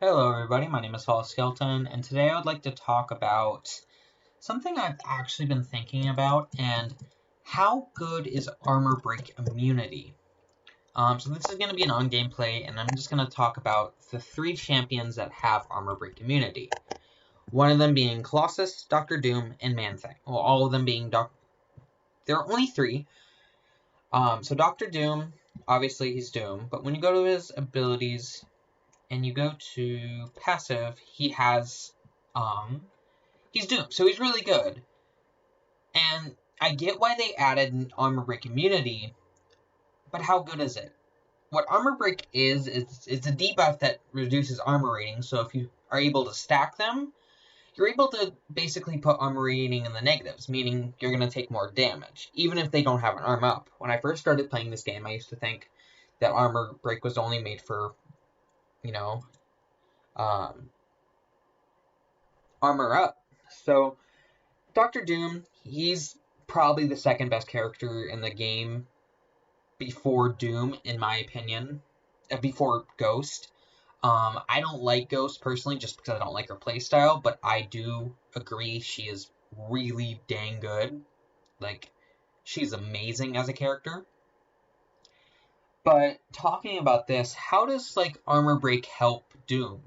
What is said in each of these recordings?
Hello everybody, my name is Paul Skelton, and today I would like to talk about something I've actually been thinking about, and how good is armor break immunity? So this is going to be an on-game play, and I'm just going to talk about the 3 champions that have armor break immunity. One of them being Colossus, Dr. Doom, and ManThing. Well, all of them being There are only 3. So Dr. Doom, obviously he's Doom, but when you go to his abilities and you go to passive, he's Doom, so he's really good. And I get why they added armor break immunity, but how good is it? What armor break is it's a debuff that reduces armor rating, so if you are able to stack them, you're able to basically put armor rating in the negatives, meaning you're going to take more damage, even if they don't have an arm up. When I first started playing this game, I used to think that armor break was only made for, um, armor up. So Dr. Doom, he's probably the second best character in the game before Doom, in my opinion, before Ghost. I don't like Ghost personally just because I don't like her playstyle, but I do agree she is really dang good. Like, she's amazing as a character. But talking about this, how does armor break help Doom?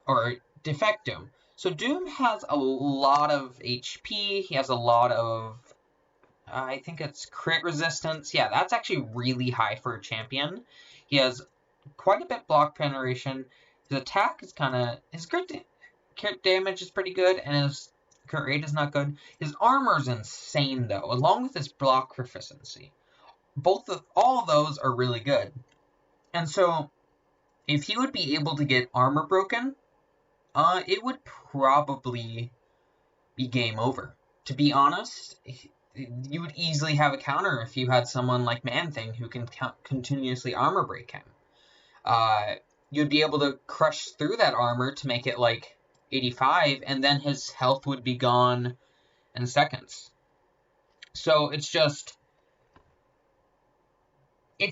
Or defect Doom? So Doom has a lot of HP, he has a lot of I think it's crit resistance. Yeah, that's actually really high for a champion. He has quite a bit block penetration. His attack is his crit damage is pretty good, and his crit rate is not good. His armor is insane though, along with his block proficiency. All of those are really good. And so, if he would be able to get armor broken, it would probably be game over. To be honest, you would easily have a counter if you had someone like ManThing who can continuously armor break him. You'd be able to crush through that armor to make it 85, and then his health would be gone in seconds. So it's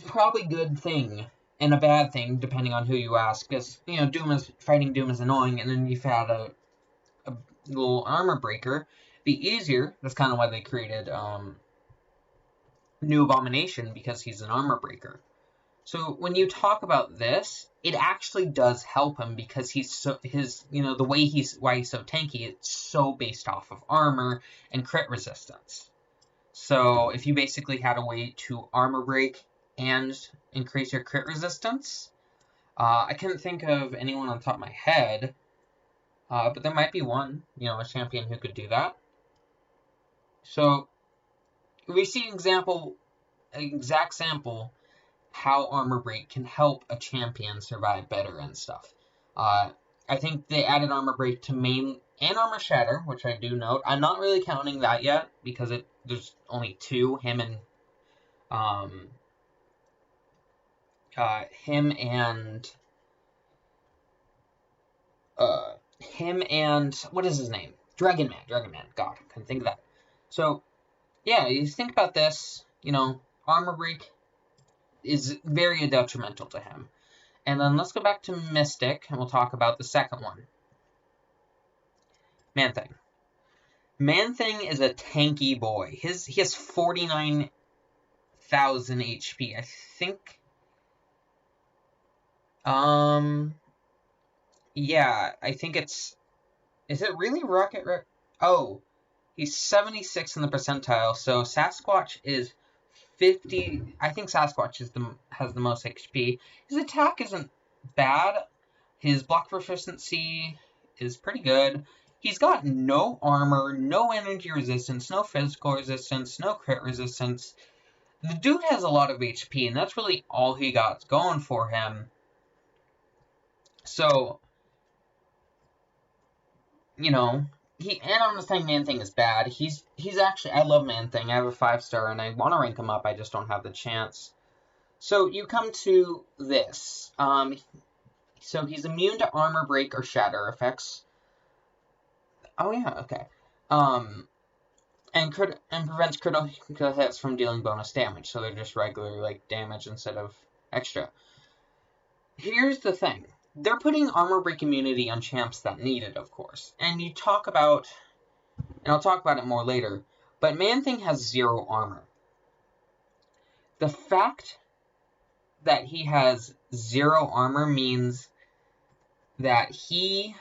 probably a good thing and a bad thing depending on who you ask, because fighting Doom is annoying, and then you've had a little armor breaker be easier. That's kind of why they created New Abomination, because he's an armor breaker. So when you talk about this, it actually does help him because the way why he's so tanky, it's so based off of armor and crit resistance. So if you basically had a way to armor break and increase your crit resistance, I can't think of anyone on top of my head, but there might be one, a champion who could do that. So we see exact sample how armor break can help a champion survive better and stuff. I think they added armor break to main and armor shatter, which I do note. I'm not really counting that yet because there's only 2, him and what is his name? Dragon Man. God, I couldn't think of that. So yeah, you think about this, armor break is very detrimental to him. And then let's go back to Mystic, and we'll talk about the second one. ManThing. ManThing is a tanky boy. He has 49,000 HP. I think... Yeah, I think it's... Is it really Rocket Rip? Oh, he's 76 in the percentile, so Sasquatch is 50. I think Sasquatch has the most HP. His attack isn't bad. His block proficiency is pretty good. He's got no armor, no energy resistance, no physical resistance, no crit resistance. The dude has a lot of HP, and that's really all he got going for him. So, and I'm not saying ManThing is bad. He's actually, I love ManThing. I have a 5-star, and I want to rank him up. I just don't have the chance. So you come to this. So he's immune to armor break or shatter effects. Oh yeah, okay. And prevents critical hits from dealing bonus damage. So they're just regular damage instead of extra. Here's the thing. they're putting armor break immunity on champs that need it, of course. And you talk about, and I'll talk about it more later, but ManThing has 0 armor. The fact that he has 0 armor means that he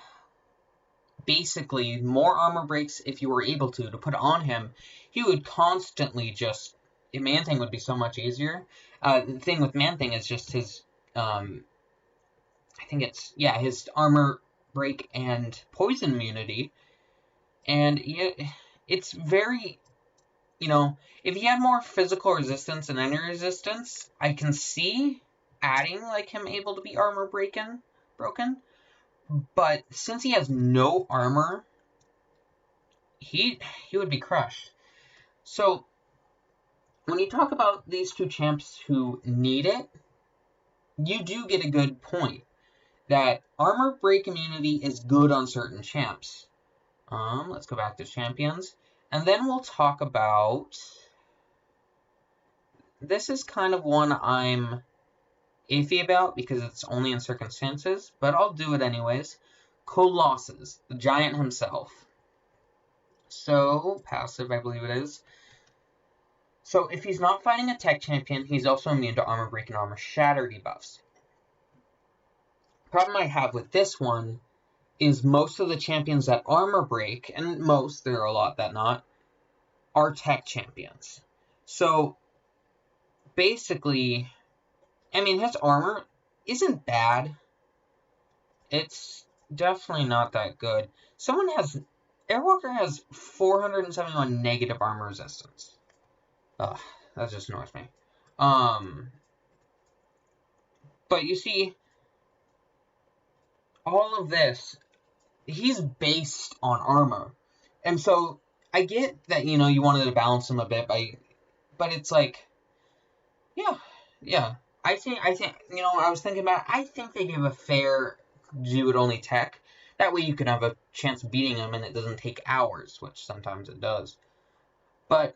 basically, more armor breaks if you were able to put on him, he would constantly just, ManThing would be so much easier. The thing with ManThing is just his, I think it's, yeah, his armor break and poison immunity, and it's very, you know, if he had more physical resistance and energy resistance, I can see adding, like, him able to be armor broken, but since he has no armor, he would be crushed. So, when you talk about these 2 champs who need it, you do get a good point. That armor break immunity is good on certain champs. Let's go back to champions. And then we'll talk about... This is kind of one I'm iffy about because it's only in circumstances, but I'll do it anyways. Colossus, the giant himself. So, passive, I believe it is. So, if he's not fighting a tech champion, he's also immune to armor break and armor shatter debuffs. Problem I have with this one is most of the champions that armor break, and most, there are a lot that not, are tech champions. So, basically, I mean, his armor isn't bad. It's definitely not that good. Airwalker has 471 negative armor resistance. Ugh, that just annoys me. But you see, all of this, he's based on armor. And so, I get that, you know, you wanted to balance him a bit but it's like, yeah. I think, you know, I was thinking about, I think they give a fair do it only tech. That way you can have a chance of beating him and it doesn't take hours, which sometimes it does. But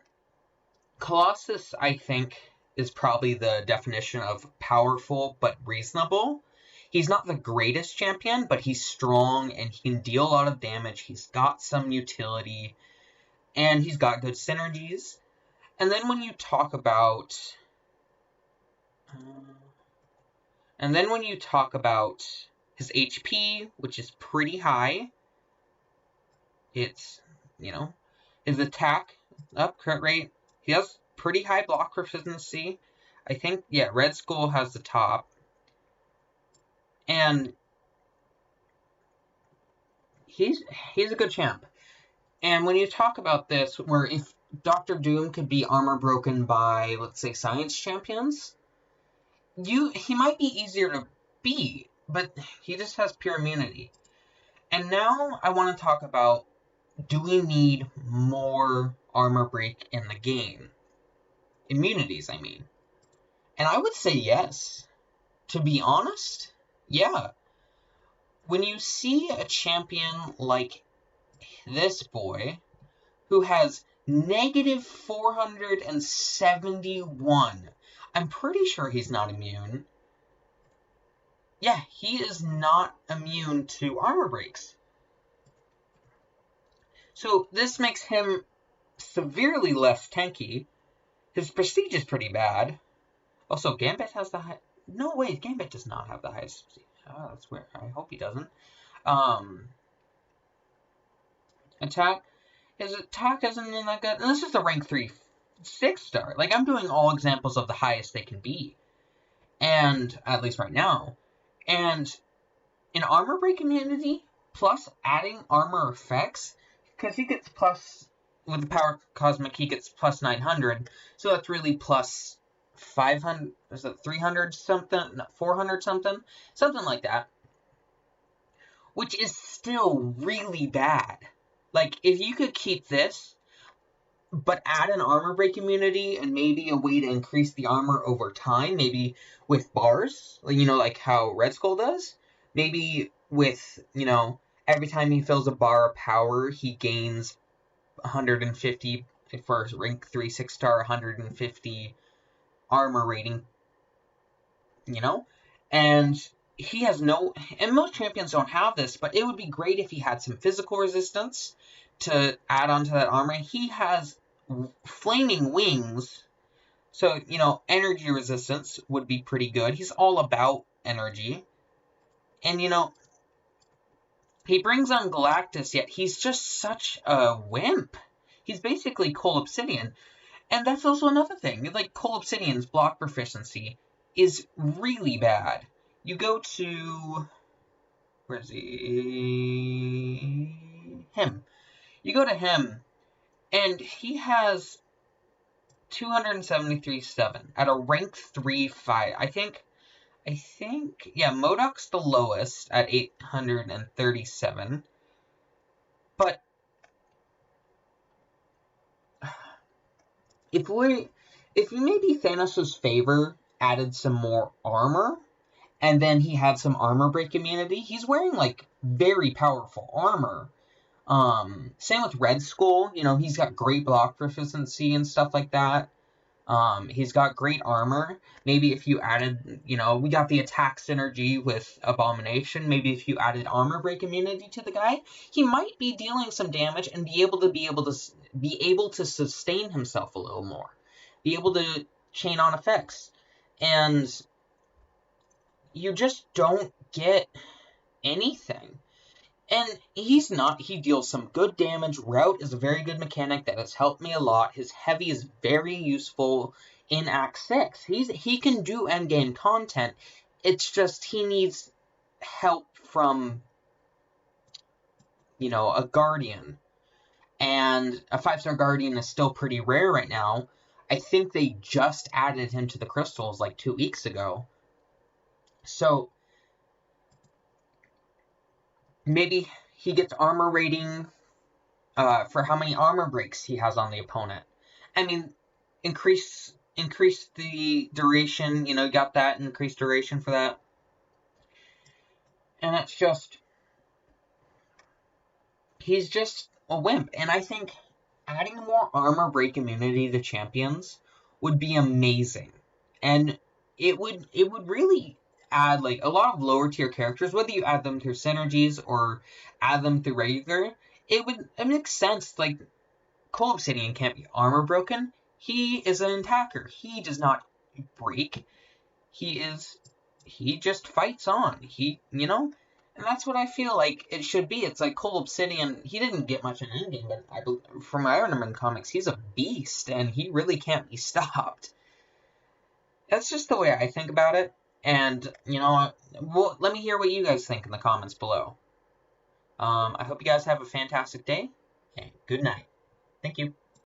Colossus, I think, is probably the definition of powerful but reasonable. He's not the greatest champion, but he's strong and he can deal a lot of damage. He's got some utility and he's got good synergies. And then when you talk about... his HP, which is pretty high, it's, you know, his attack, crit rate, he has pretty high block proficiency. I think, yeah, Red Skull has the top. And he's a good champ. And when you talk about this, where if Dr. Doom could be armor broken by, let's say, science champions, he might be easier to beat, but he just has pure immunity. And now I want to talk about, do we need more armor break in the game? Immunities, I mean. And I would say yes. To be honest, yeah. When you see a champion like this boy, who has negative 471, I'm pretty sure he's not immune. Yeah, he is not immune to armor breaks. So this makes him severely less tanky. His prestige is pretty bad. Also, Gambit has the high... No, wait, Gambit does not have the highest prestige. Oh, that's weird. I hope he doesn't. Attack. His attack isn't even that good. And this is a rank 3 6-star. Like, I'm doing all examples of the highest they can be. And, at least right now. And in armor break immunity, plus adding armor effects, because he gets plus, with the power cosmic, he gets plus 900, so that's really plus 500, is it 300 something, 400 something, something like that, which is still really bad. Like, if you could keep this, but add an armor break immunity and maybe a way to increase the armor over time, maybe with bars, you know, like how Red Skull does. Maybe with, you know, every time he fills a bar of power, he gains 150 for rank 3 6-star, 150 armor rating, you know? And he has no, and most champions don't have this, but it would be great if he had some physical resistance to add onto that armor. He has flaming wings, so, you know, energy resistance would be pretty good. He's all about energy. And, you know, he brings on Galactus, yet he's just such a wimp. He's basically Cole Obsidian. And that's also another thing. Like, Cole Obsidian's block proficiency is really bad. You go to... Where is he? Him. You go to him, and he has 273.7 at a rank 3 fight. I think, yeah, MODOK's the lowest at 837. But if we maybe Thanos' favor added some more armor, and then he had some armor break immunity, he's wearing, like, very powerful armor. Same with Red Skull, you know, he's got great block proficiency and stuff like that. He's got great armor. Maybe if you added, you know, we got the attack synergy with Abomination. Maybe if you added armor break immunity to the guy, he might be dealing some damage and be able to sustain himself a little more, be able to chain on effects, and you just don't get anything. And he deals some good damage. Route is a very good mechanic that has helped me a lot. His heavy is very useful in Act 6. He can do endgame content. It's just he needs help from, you know, a Guardian. And a 5-star Guardian is still pretty rare right now. I think they just added him to the crystals like 2 weeks ago. So maybe he gets armor rating for how many armor breaks he has on the opponent. I mean, increase the duration, you know, got that, increased duration for that. And it's just, he's just a wimp. And I think adding more armor break immunity to champions would be amazing. And it would really add, like, a lot of lower tier characters, whether you add them through synergies or add them through regular, it makes sense. Like, Cole Obsidian can't be armor broken. He is an attacker. He does not break. He just fights on. You know? And that's what I feel like it should be. It's like Cole Obsidian, he didn't get much in endgame, but from what I remember in comics, he's a beast, and he really can't be stopped. That's just the way I think about it. And, you know, well, let me hear what you guys think in the comments below. I hope you guys have a fantastic day, and good night. Thank you.